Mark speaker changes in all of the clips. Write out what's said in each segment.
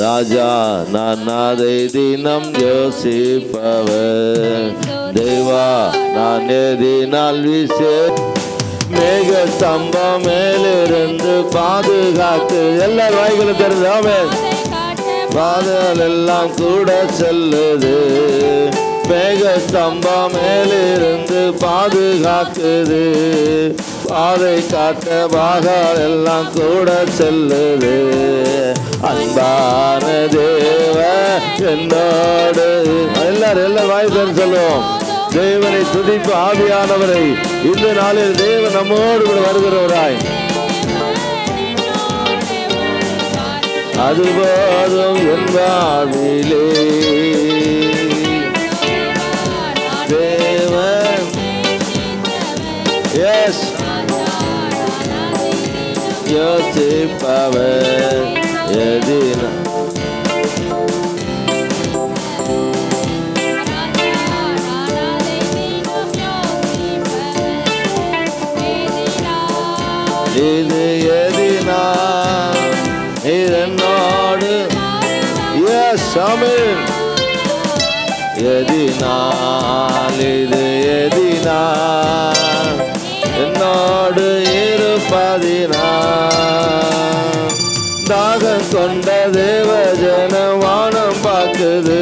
Speaker 1: ராஜா நான் அதை தினம் யோசிப்பவர். தேவா நான் எதினால் மேக ஸ்தம்பம் மேலிருந்து பாதுகாக்கு. எல்லா வாய்களும் தெரிஞ்சாமே பாதல் எல்லாம் கூட செல்லுது. மேக ஸ்தம்பம் மேலிருந்து பாதுகாக்குது. பாதை காட்ட பாகால் எல்லாம் கூட செல்லுது. அன்பான தேவ என்னோடு எல்லாரும் வாய் பேர் சொல்லுவோம். தேவனை துதிப்பு ஆவியானவரை இந்த நாளில் தேவன் நம்மோடு கூட வருகிறவராய். அது போதும் என்பாவிலே தேவன் எஸ் யோசிப்பவர் எதினா இது எதினா இதனோடு எஸ் ஆமென். எதினால் இது எதினா என்னோடு இருப்பதினா. தாகம் கொண்ட தேவஜன வானம் பார்க்குது.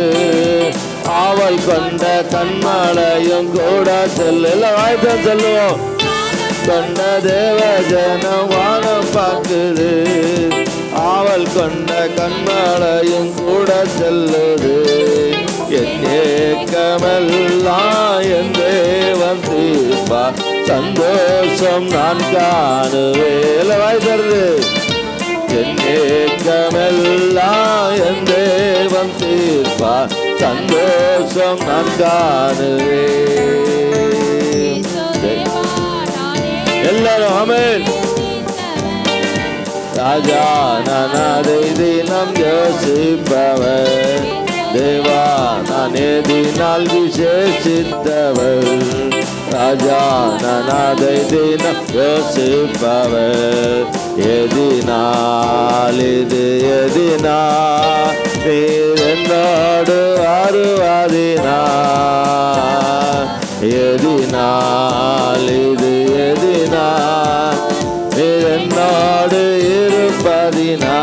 Speaker 1: ஆவல் கொண்ட கண்மலையும் கூட செல்லு. எல்லாம் வாய்ப்பா சொல்லுவோம். கொண்ட தேவஜன வானம் பார்க்குது. ஆவல் கொண்ட கண்மலையும் கூட செல்லுது. என் ஏக்கமெல்லாம் என் தேவன் தீர்ப்பா. சந்தோஷம் நான் காணுவேன். வாய் தருது. என் ஏக்கமெல்லாம் என் தேவன் தீர்ப்பா. சந்தோஷம் நான் காணுவேன். எல்லாரும் ஆமென். ராஜா நான் அதை தினம் யோசிப்பவர். தேவா நான் எதினால் விசேஷித்தவர். ராஜா நான் அதை தினம் யோசிப்பவர். எதினால் இது எதினா நீர் என்னோடு வருவதினா. எதினால் இது எதினா நீர் என்னோடு இருப்பதினா.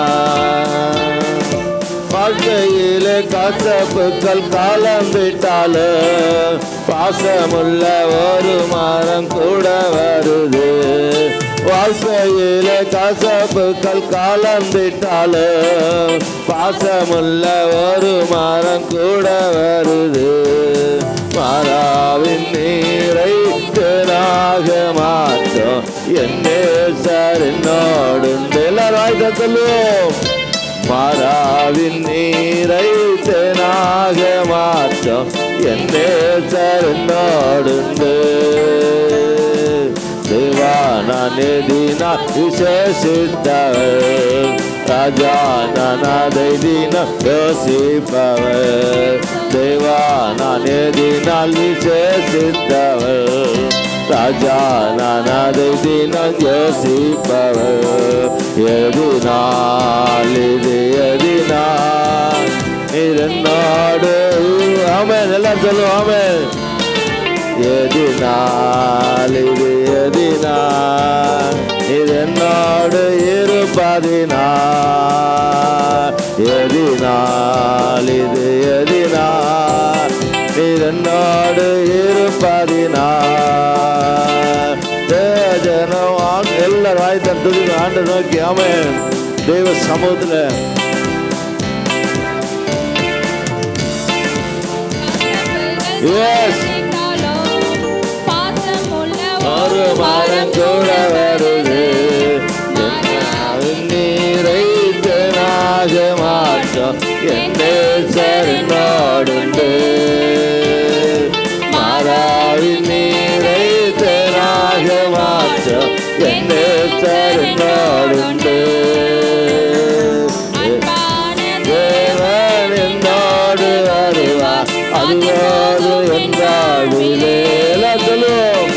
Speaker 1: வாழ்க்கையிலே கசப்புக்கள் காலம் விட்டாலும் பாசமுள்ள ஒரு மரம் கூட வருது. வாழ்க்கையிலே கசப்புக்கள் காலம் விட்டாலும் பாசமுள்ள ஒரு மரம் கூட வருது. மாறாவின் நீரை தேனாக மாற்றோம் என்னே சார் என்னோடு. எல்லாரும் சொல்லுவோம். மாறாவின் நீரை தேனாக மாற்றோம் என்னே சார் என்னோடு. தேவா நான் எதினால் விசேஷித்தவர். ராஜா நான் அதை தினம் யோசிப்பவர். தேவா நான் எதினால் விசேஷித்தவர். ராஜா நான் அதை தினம் யோசிப்பவர். எதினால் இது எதினால் நீர் என்னோடு. ஆமென். எல்லாம் சொல்லுவோம். ஆமென். எதினால் இது எதினால் நீர் என்னோடு இருப்பதினால். எதினால் இது எதினால் நீர் என்னோடு இருப்பதினால். தேவஜனம் எல்லாரும் வாய்த்தன் துதி ஆண்டு நோக்கி ஆமென். தேவ சமூகத்தில் எஸ் ஒரு மரம் கூட வருது. நீரை தேனாக மாற்றோம் என்னே சார் என்னோடு. மாறாவின் நீரை தேனாக மாற்றோம் என்னே சார் என்னோடு. தேவன் என்னோடு வருவா. அதுவாது என்றாவிலே சொல்லுவோம்.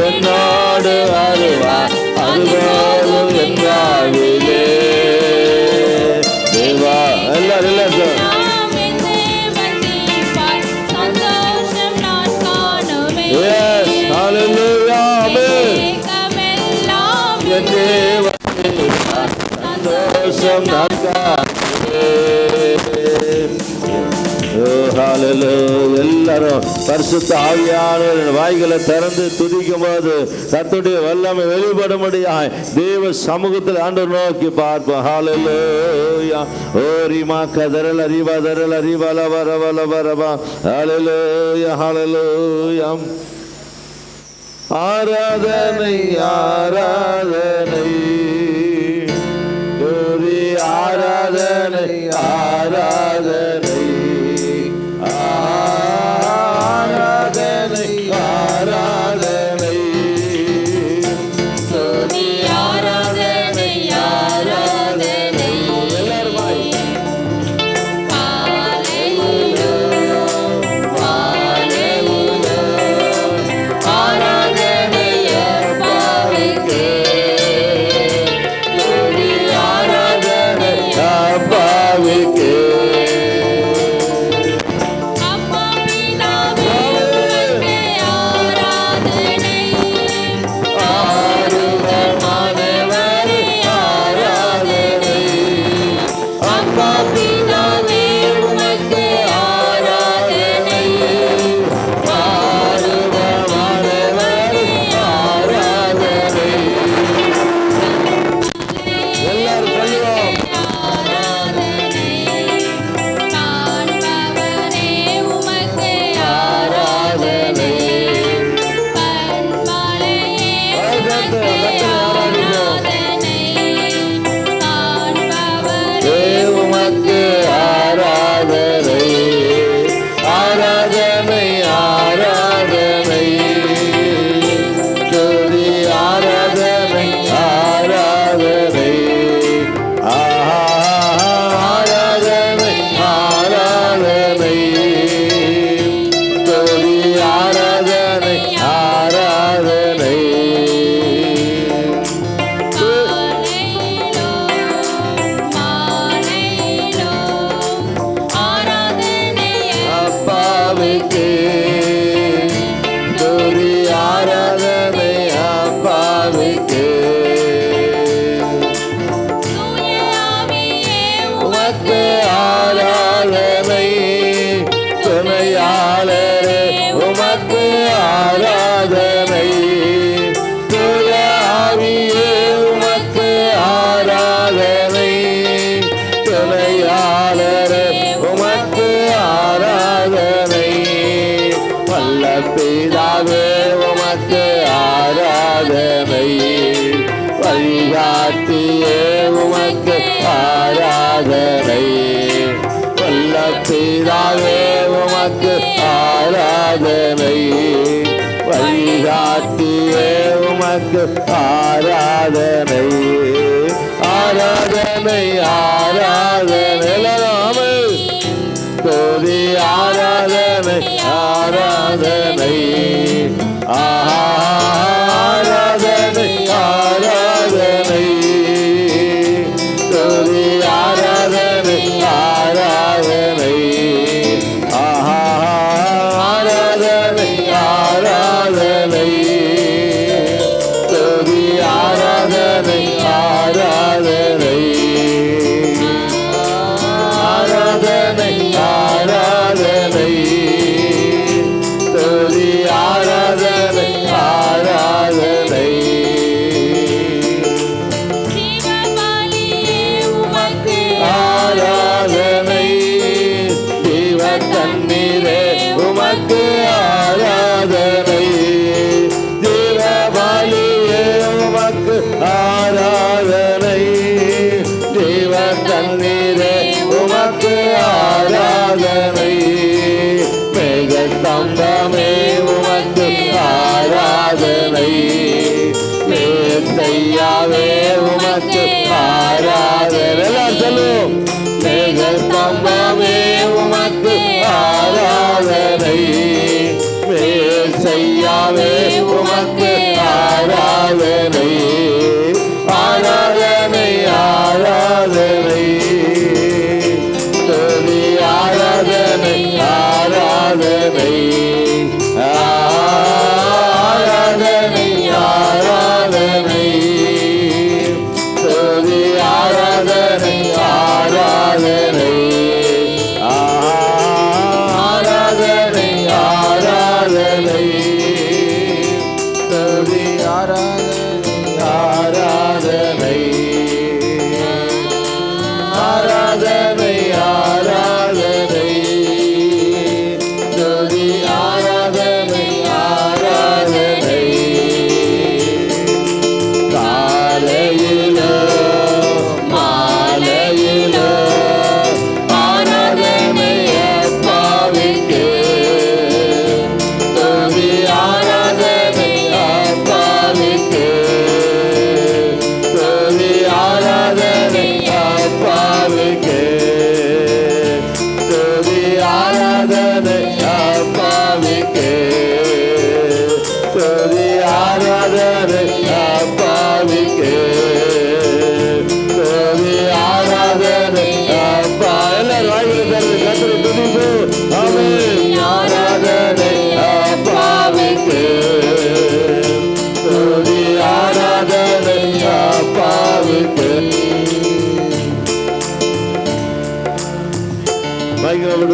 Speaker 1: என்னோடு வருவா. அதுபோதும் என்றாவிலே சந்தோஷம் எல்லாரும் பரிசுத்த ஆவியானவரின் வாய்களை திறந்து துதிக்கும் போது கர்த்தருடைய வல்லமை வெளிப்படும்படியாய் தேவ சமூகத்தில் ஆண்டவர் நோக்கி பார்ப்போம். ஹல்லேலூயா. ஓ ரிமா கதரல ரிவா தரல ரிவல வரவல வரவா. ஹல்லேலூயா ஹல்லேலூயா. ஆராதனை ஆராதனை துதி ஆராதனை ஆராதனை ஆராதனை ஆராதனை துதி ஆராதனை ஆராதனை எல்லாருமாய் ஆராதனை ஆராதனை ஆராதனை துதி ஆராதனை ஆராதனை ஆராதனை ஆராதனை துதி ஆராதனை ஆராதனை ஆராதனை ஆராதனை ஆராதனை ஆராதனை ஆராதனை ஆராதனை துதி ஆராதனை ஆராதனை ஆராதனை ஜீவ தண்ணீரே உமக்கு ஆராதனை ஆராதனை தேவ தண்ணீரே உமக்கு ஆராதனை மேக ஸ்தம்பமே உமக்கு ஆராதனை மேற்சையாவே உமக்கு ஆராதனை எல்லாம் சொல்லுவோம் மேக ஸ்தம்பமே உமக்கு ஆராதனை மேற்சையாவே உமக்கு ஆராதனை ஆராதனை ஆராதனை துதி ஆராதனை ஆராதனை ஆராதனை ஆராதனை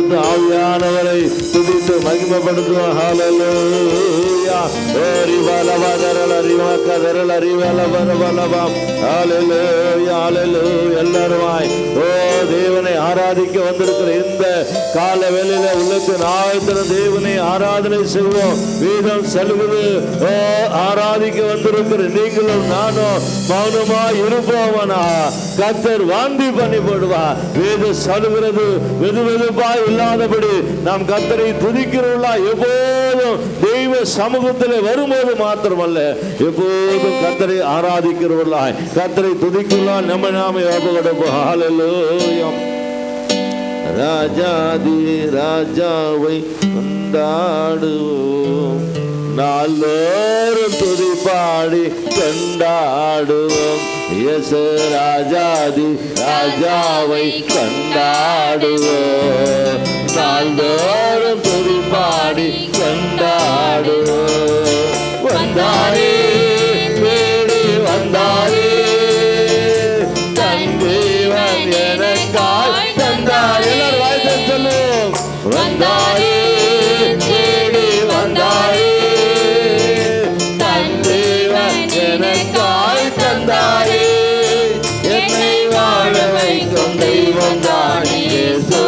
Speaker 1: மகிமைப்படுத்தும் ஆவியானவரை துதித்து மகிமைப்படுத்தும். ஹல்லேலூயா. எல்லாருமாய் ஓ தேவனை ஆராதிக்க வந்திருக்கிற இந்த கால வேளையில உள்ளத்தின் ஆயத்தின தேவனை ஆராதனை செய்வோம். வேதம் செல்வது ஓ ஆராதிக்க வந்திருக்கிற நீங்களும் நானும் மௌனமா இருப்போவனா கர்த்தர் வாந்தி பண்ணி போடுவா. வேதம் சொல்லுகிறது வெது வெதுப்பா இல்லாதபடி நாம் கர்த்தரை துதிக்கிறோம்ல. எப்போதும் தெய்வ சமூகத்தில் வரும்போது மாத்திரமல்ல, எப்போதும் கர்த்தரை ஆராதிக்கிறவர்களாய் கர்த்தரை துதிக்கலாம். நம்ம நாம யோகப்படும். ஹல்லேலூயா. ராஜாதி ராஜாவை கொண்டாடுவோம், நாளோறும் துதி பாடி கொண்டாடுவோம். இயேசு ராஜாதி ராஜாவை கொண்டாடுவோம், நாள்தோறும் துதி பாடி கொண்டாடுவோம். வந்தாரே தேடி வந்தாரே, தன் தேவன் எனக்காய் தந்தாரே. எல்லாரும் வாய்ஸ் சொல்லுவோம். வந்தாரே தேடி வந்தாரே, தன் தேவன் எனக்காய் தந்தாரே. என்னை வாழ வைக்கும் தெய்வம் தானே இயேசு,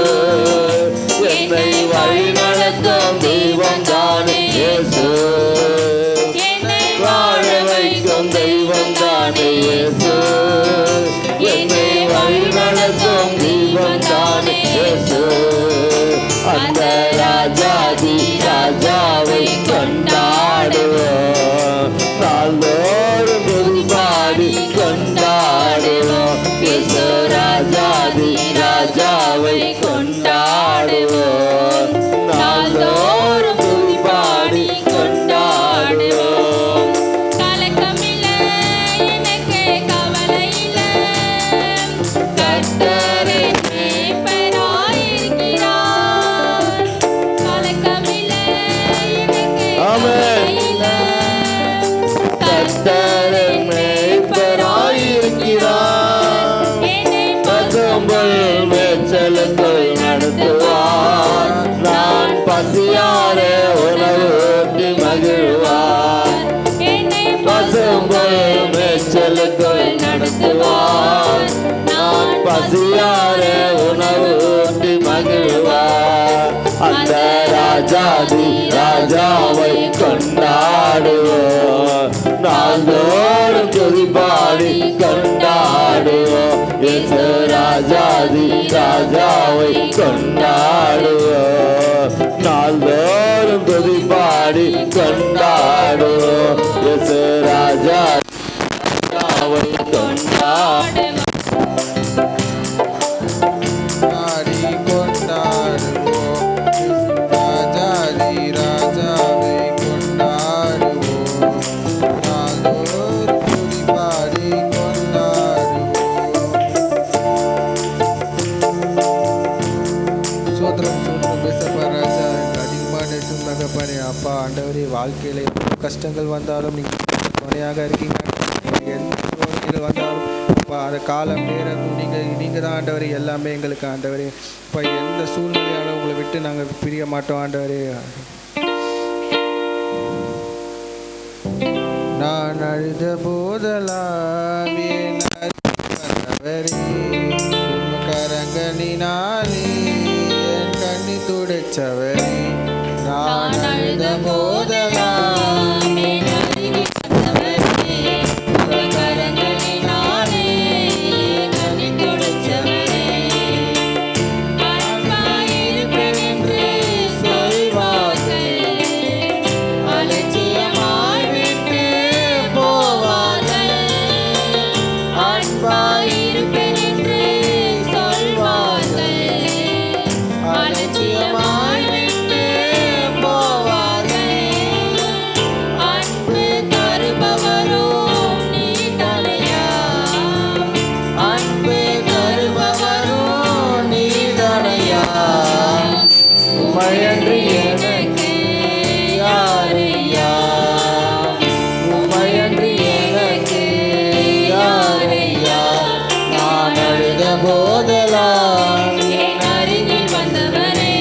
Speaker 1: என்னை வழி நடத்தும் தெய்வம் தானே இயேசு, வாழ வைக்கும் தெய்வம் தானே இயேசு, என்னை வழி நடத்தும் தெய்வம் தானே இயேசு. அந்த ராஜாதி ராஜாவை கொண்டாடுவோம், நாள்தோறும் துதி பாடி கொண்டாடுவோம். இயேசு ராஜாதி ராஜாவை கொண்டாடுவோம், நாள்தோறும் துதி பாடி கொண்டாடுவோம்.
Speaker 2: கலக்கமில்லை எனக்கு கவலையில்லை, கர்த்தர் என் மேய்ப்பராயிருக்கிறார். கலக்கமில்லை எனக்கு கவலையில்லை,
Speaker 1: கர்த்தர் என் மேய்ப்பராயிருக்கிறார்.
Speaker 2: என்னை
Speaker 1: பசும்புல் மேய்ச்சலுக்குள் நடத்துவார், நான் பசியார உணவு ஊட்டி மகிழ்வார்.
Speaker 2: என்னை
Speaker 1: பசும்புல் மேய்ச்சலுக்குள் நடத்துவார், நான் பசியார உணவு ஊட்டி மகிழ்வார். அந்த ராஜாதி ராஜாவை கொண்டாடுவோம், நாள்தோறும் துதி பாடி கொண்டாடுவோம். இயேசு ராஜாதி ராஜாவை கொண்டாடுவோம், நாள்தோறும் துதி பாடி கொண்டாடுவோம். இயேசு ராஜாவை கொண்டாடுவோம்.
Speaker 3: பாடி கொண்டாடுவோம், ராஜாதி ராஜாவை கொண்டாடுவோம், நாள்தோறும் துதி பாடி கொண்டாடுவோம். சோதரம் சோதரம் பேசப்பா ராஜா, அதிகமாக நேற்றும் தகப்பனே அப்பா ஆண்டவரே, வாழ்க்கையில் எவ்வளோ கஷ்டங்கள் வந்தாலும் நீங்கள் துணையாக இருக்கீங்க. எந்த சோதனைகள் வந்தாலும் அப்பா அந்த காலம் நேரம் நீங்கள் தான் ஆண்டவரே எல்லாமே எங்களுக்கு ஆண்டவரே. இப்போ எந்த சூழ்நிலையாலும் உங்களை விட்டு நாங்கள் பிரிய மாட்டோம் ஆண்டவரே. நான் அழுத போதெல்லாம் என் அருகில் வந்தவரே, கரங்களினாலே என் கண்ணி துடைச்சவரே. நான் அழுத போதெல்லாம்
Speaker 2: என் அருகில் வந்தவரே, உங்கள் கரங்களினாலே என்னை துடைத்தவரே. அன்பாயிருப்பேன் என்று சொல்வார்கள், அலட்சியமாய் விட்டு போவார்கள். அன்பாயிருப்பேன் என்று சொல்வார்கள், அலட்சியமாய் விட்டு போவார்கள். அன்பு தருபவரும் நீதானையா, அன்பு தருபவரும் நீதானையா.
Speaker 3: உமையன்றி
Speaker 2: எனக்கு யாரையா,
Speaker 3: உமையன்றி
Speaker 2: எனக்கு யாரையா.
Speaker 3: நான் அழுத போதெல்லாம்
Speaker 2: என் அருகில் வந்தவரே,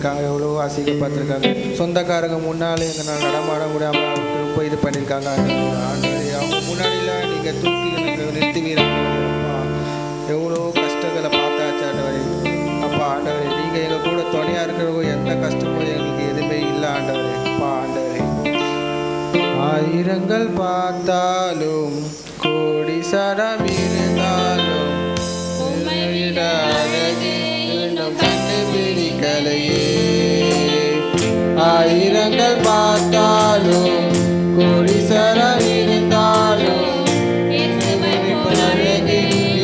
Speaker 3: பண்ணியிருக்காங்க, எவ்வளோ அசிங்கப்பட்டிருக்காங்க. சொந்தக்காரங்க முன்னாலே எங்களால் நடமாட முடியாமல் ரொம்ப இது பண்ணியிருக்காங்க. ஆண்டவரே அவங்க முன்னாடிலாம் நீங்கள் தூக்கி எனக்கு நிறுத்துவீர்கள். அப்பா எவ்வளோ கஷ்டங்களை பார்த்தாச்சு ஆண்டவரே. அப்பா ஆண்டவரே நீங்கள் எங்கள் கூட துணையாக இருக்கிறவங்க எந்த கஷ்டமும் எங்களுக்கு எதுவுமே இல்லை ஆண்டவரே. அப்பா ஆண்டவரே ஆயிரங்கள் பார்த்தாலும் கோடி சடம் இருந்தாலும்
Speaker 2: உம்மை விட அழகு இன்னும்
Speaker 3: கண்டுபிடிக்கலையே. ஆயிரங்கள் பார்த்தாலும் கோடி சடம் இருந்தாலும்
Speaker 2: இயேசுவை போல் அழகு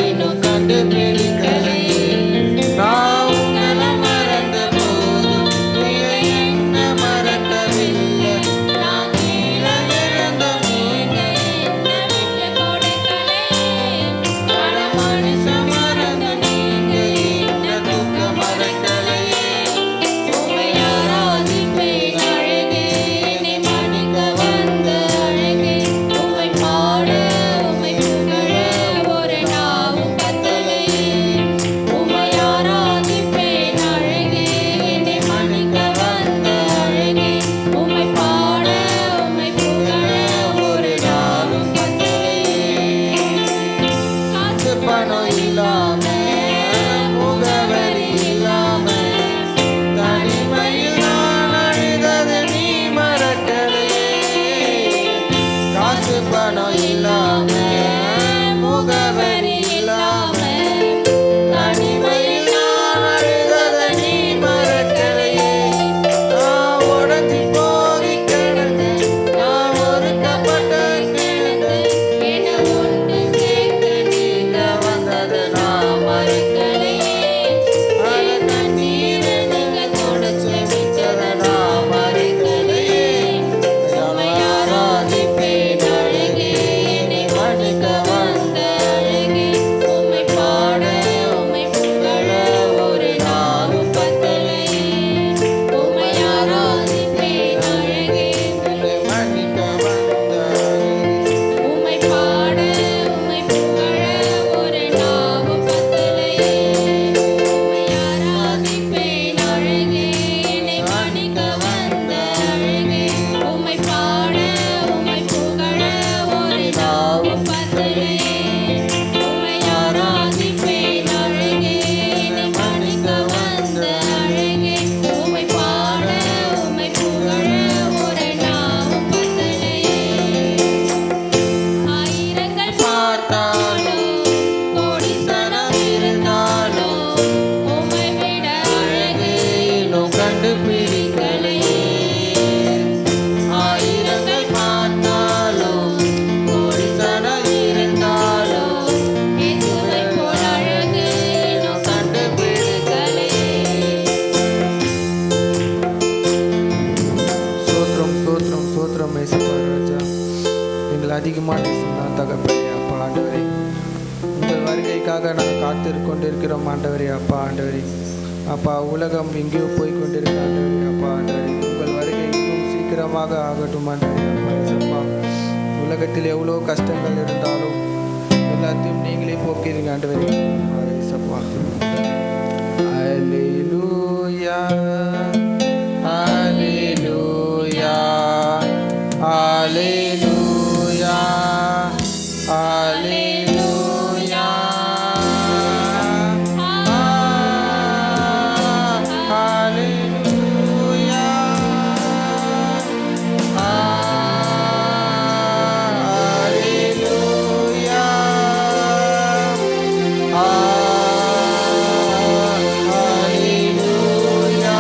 Speaker 3: இன்னும் கண்டுபிடிக்கலையே. நான் உங்களை மறந்த போதும் நீங்கள் என்ன மறக்கவில்லை.
Speaker 2: நான் கீழே விழுந்த நீங்க என்னை விட்டு கொடுக்கலையே. பல மனுஷன் மறந்த நீங்க என்ன துக்கம் மறக்கலையே. உம்மை ஆராதிப்பேன் அழகே, என்னை மன்னிக்க வந்த அழகே. உம்மை பாட உம்மை புகழ ஒரு நாவும் பத்தலையே. உம்மை ஆராதிப்பேன் அழகே, என்னை மன்னிக்க வந்த அழகே. உம்மை பாட உம்மை புகழ ஒரு நாவும் பத்தலையே. காசு பணம் இல்லாம முகவரி இல்லாம
Speaker 3: தனிமையில் நான் அழுதது நீ மறக்கலையே. காசு பணம் இல்லாம முகவரி இல்லாம தனிமையில் நான் அழுதது நீ மறக்கலையே. நான் உடஞ்சி போய் கிடந்தேன், நான் ஒதுக்கப்பட்ட கிடந்தேன்.
Speaker 2: என்னை ஒன்று சேர்த்து நீங்க வந்தது நான் மறக்கலையே. என் கண்ணீரை நீங்க தொடச்சு வச்சதை நான் மறக்கலையே. உம்மை ஆராதிப்பேன் அழகே, என்னை மன்னிக்க வந்த அழகே. உம்மை பாட உம்மை புகழ ஒரு நாளும் பத்தலையே. உம்மை ஆராதிப்பேன் அழகே,
Speaker 3: என்னை மன்னிக்க வந்த
Speaker 2: உம்மை பாட உம்மை புகழ ஒரு நாவும் பத்தலையே. உம்மை ஆராதிப்பேன் அழகே, என்னை மன்னிக்க வந்த அழகே. உம்மை பாட உம்மை புகழ ஒரு நாவும் பத்தலையே. உம்மை ஆராதிப்பேன் அழகே, என்னை மன்னிக்க வந்த அழகே. உம்மை பாட உம்மை புகழ ஒரு நாவும் பத்தலையே. ஆயிரங்கள் பார்த்தாலும் கோடி சனம் இருந்தாலும் உம்மை விட அழகு இன்னும் கண்டுபிடிக்கலையே. ஆயிரங்கள் பார்த்தாலும் கோடி சனம் இருந்தாலும் இயேசுவை போல் அழகு இன்னும் கண்டுபிடிக்கலையே.
Speaker 3: சோத்திரம் சோத்திரம் சோத்திரம் ஏசப்பா ராஜா. எங்களை அதிகமாக நேசித்தான் தகப்பனே. அப்பா ஆண்டவரே உங்கள் வருகைக்காக நாங்கள் காத்து கொண்டிருக்கிறோம் ஆண்டவரே. அப்பா ஆண்டவரே அப்பா உலகம் எங்கேயோ போய் கொண்டிருக்க ஆண்டவரே. அப்பா ஆண்டவரே உங்கள் வருகை இன்னும் சீக்கிரமாக ஆகட்டும் ஆண்டவரே. அப்பா ஏசப்பா உலகத்தில் எவ்வளோ கஷ்டங்கள் இருந்தாலும் எல்லாத்தையும் நீங்களே போக்கிறீங்க ஆண்டவரே. ஏசப்பா அல்லேலூயா அல்லேலூயா அல்லேலூயா அல்லேலூயா அல்லேலூயா அல்லேலூயா அல்லேலூயா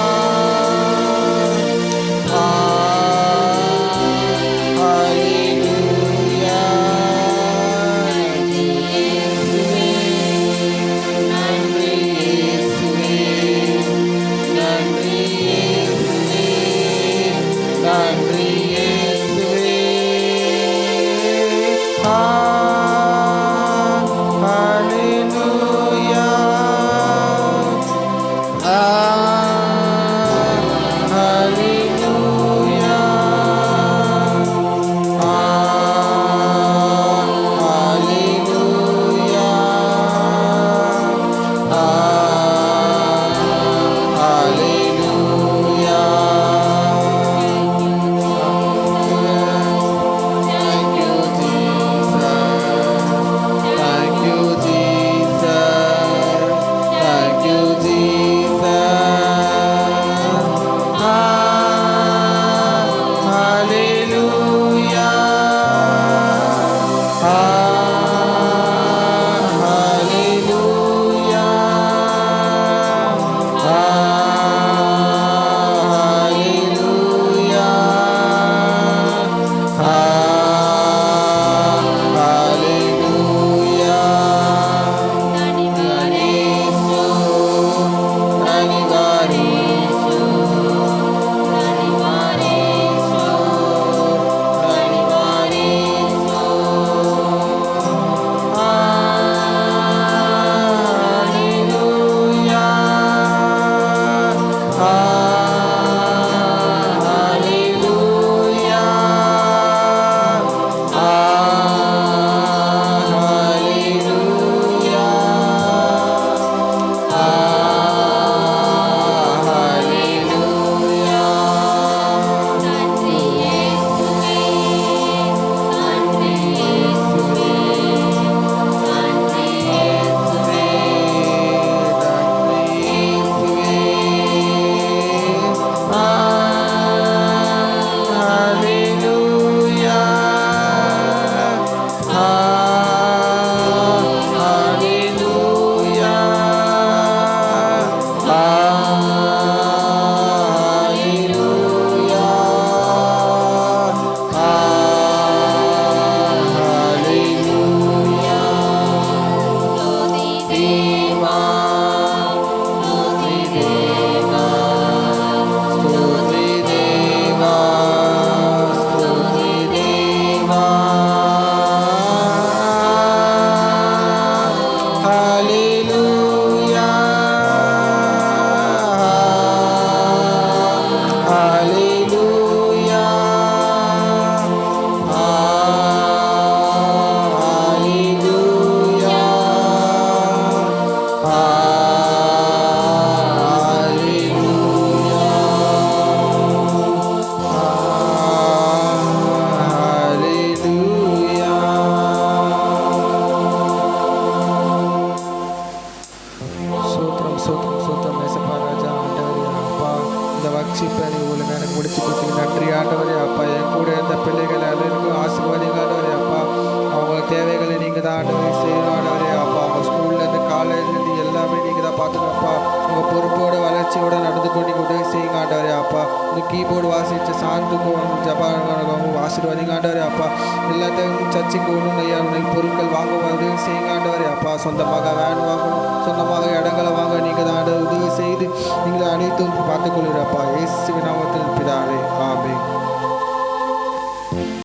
Speaker 3: இந்த வக்ஷிப்பை நீ ஒழுங்காக எனக்கு முடிச்சு கொடுத்தீங்க. நன்றி ஆண்டவரே அப்பா. என் கூட இருந்த பிள்ளைகள் எல்லாருக்கும் ஆசீர்வாதிங்க ஆண்டவரே அப்பா. அவங்க தேவைகளை நீங்கள் தான் ஆண்டவரே செய்யணும் ஆண்டவரே அப்பா. அவங்க ஸ்கூல்லேருந்து காலேஜ்லேருந்து எல்லாமே நீங்கள் தான் பார்த்துக்கப்பா. உங்கள் பொறுப்போட வளர்ச்சியோடு நடந்து கொண்டு நீங்கள் உதவி செய்யுங்க ஆண்டவரே அப்பா. இந்த கீபோர்டு வாசித்த சாந்துக்கும் ஜபாங்க ஆசீர்வாதிங்க ஆண்டவரே அப்பா. எல்லாத்தையும் சர்ச்சைக்கு ஒன்றும் ஐயா பொருட்கள் வாங்க உதவி செய்யுங்க ஆண்டவரே அப்பா. சொந்தமாக வேன் வாங்கணும், சொந்தமாக இடங்களை வாங்க நீங்கள் தான் ஆண்டவர் உதவி செய்து நீங்கள் அனைத்தும் பார்த்துக்கொள்கிறப்பா. இயேசுவின் நாமத்தில் பிதாவே ஆமென்.